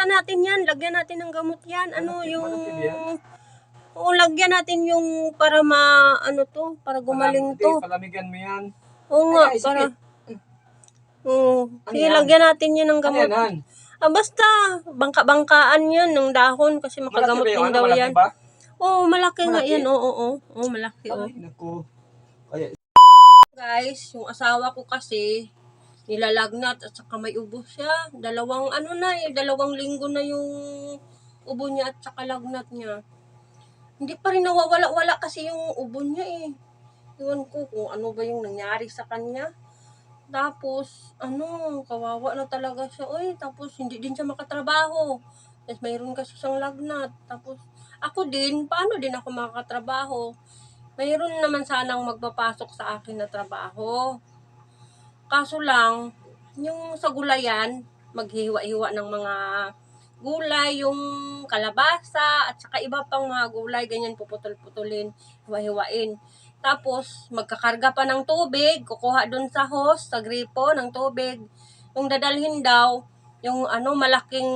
natin yan. Lagyan natin ng gamot yan. Ano yung... Oo, lagyan natin yung para para gumaling to. Palamigan mo yan. Oo nga, para... Oo. Sige, lagyan natin yan ng gamot. Basta, bangka-bangkaan yun ng dahon kasi makagamot din daw yan. Oo, malaki nga yan. Oo, malaki. Ay, naku. Guys, yung asawa ko kasi, nilalagnat at saka may ubo siya. Dalawang linggo na yung ubo niya at saka lagnat niya. Hindi pa rin nawawala-wala kasi yung ubo niya eh. Iwan ko kung ano ba yung nangyari sa kanya. Tapos, kawawa na talaga siya. Tapos hindi din siya makatrabaho. Tapos mayroon kasi siyang lagnat. Tapos, ako din, paano din ako makakatrabaho? Mayroon naman sanang magpapasok sa akin na trabaho. Kaso lang, yung sa gulayan, maghiwa-hiwa ng mga gulay, yung kalabasa, at saka iba pang mga gulay, ganyan puputol-putulin, hiwa-hiwain. Tapos, magkakarga pa ng tubig, kukuha dun sa hose, sa gripo ng tubig. Yung dadalhin daw, yung malaking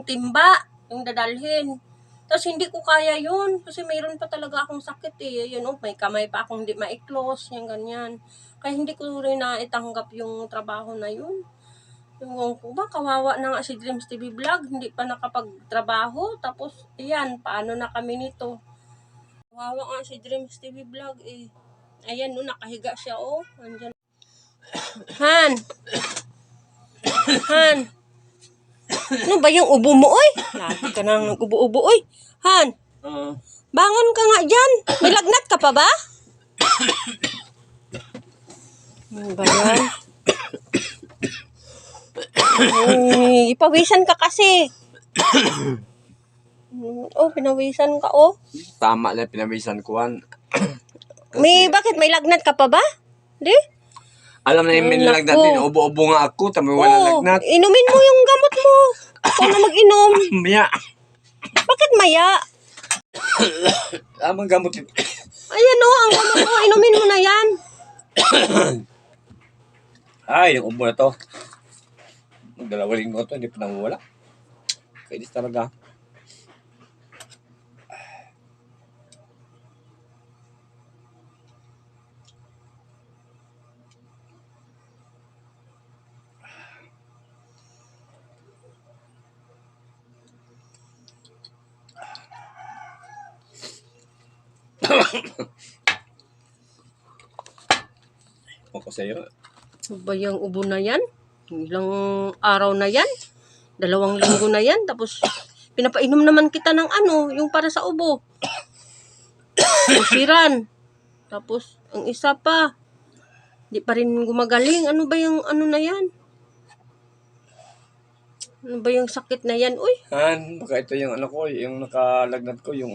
timba, yung dadalhin. Tapos, hindi ko kaya yun, kasi mayroon pa talaga akong sakit eh. Yun, may kamay pa akong hindi maiklos, yung ganyan. Kaya hindi ko rin naitanggap yung trabaho na yun. Yung ko ba, kawawa na nga si Dreams TV Vlog, hindi pa nakapagtrabaho. Tapos, ayan, paano na kami nito? Kawawa nga si Dreams TV Vlog eh. Ayan, nakahiga siya Andyan. Han! Ano ba yung ubo mo, oy? Lagi ka nang nag-ubo-ubo, oy. Han! Bangon ka nga dyan. May lagnat ka pa ba? Ano ba yan? Ipawisan ka kasi. Pinawisan ka Tama lang, pinawisan ko. Bakit may lagnat ka pa ba? Di? Alam na yung may lagnat din. Ubo-ubo nga ako, tama wala lagnat. Inumin mo yung gamot mo. Ikaw na mag-inom. Maya. Bakit maya? Amang gamot ito. Ayan ang gamot mo. Inumin mo na yan. Ay, yung ubo na to. Magdalawang linggo to, hindi pa nawawala. Kainis talaga. Ako sa'yo. Ba yung ubo na yan? Ilang araw na yan? 2 linggo na yan. Tapos, pinapainom naman kita ng yung para sa ubo. Usiran. Tapos, ang isa pa, di pa rin gumagaling. Ano ba yung na yan? Ano ba yung sakit na yan? Uy! Han, baka ito yung ko, yung nakalagnat ko, yung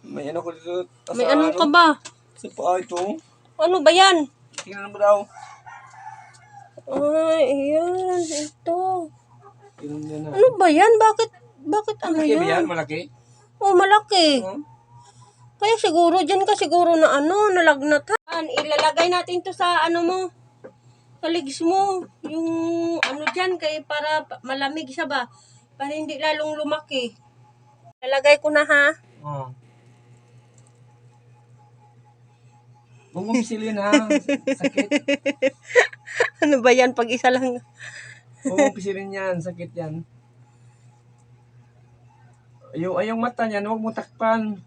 may ko dito. May ka ba? Sa paa ito. Ano ba yan? Tingnan mo daw. Ay, ayan, ito. Yan Ano ba yan? Bakit malaki yan? Malaki ba yan? Malaki? Malaki. Kaya siguro, dyan ka siguro na nalagnat. Ilalagay natin to sa mo, sa legs mo. Yung dyan, para malamig siya ba? Para hindi lalong lumaki. Ilalagay ko na ha. Huwag mong pisilin ha. Sakit. Ano ba yan? Pag isa lang. Huwag mong pisilin yan. Sakit yan. Yung mata niyan, huwag mo takpan.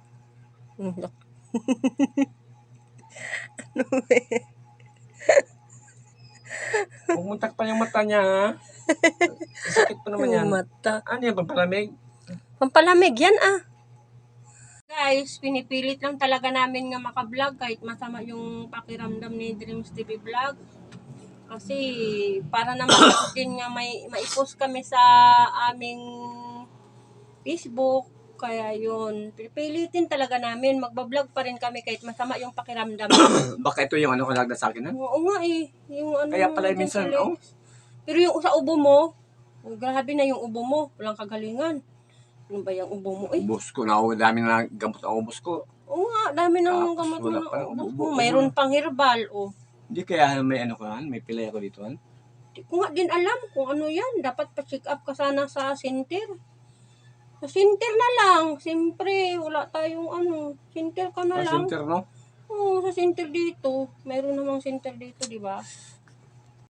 Huwag mo takpan yung mata niya ha. Sakit pa naman yan. Mata. Ano yan? Pampalamig? Pampalamig yan Guys, pinipilit lang talaga namin nga maka-vlog kahit masama yung pakiramdam ni Dreams TV Vlog. Kasi para naman din nga mai-post kami sa aming Facebook. Kaya yun, pipilitin talaga namin. Magbablog pa rin kami kahit masama yung pakiramdam. Baka ito yung kalagda sa akin ha? Oo nga Yung kaya pala minsan, Pero yung sa ubo mo, grabe na yung ubo mo. Walang kagalingan. Ano ba yung ubo mo? Ubus ko na. Dami na gamot ang ubus ko. Oo nga, dami ng gamot mo na ubos mo. Mayroon pang herbal, Hindi kaya may may pilay ako dito, Hindi ko nga din alam kung ano yan. Dapat pa-check up ka sana sa center. Sa center na lang. Siyempre, wala tayong ano. Center ka na lang. Center, no? Oo, sa center dito. Mayroon namang center dito, di ba?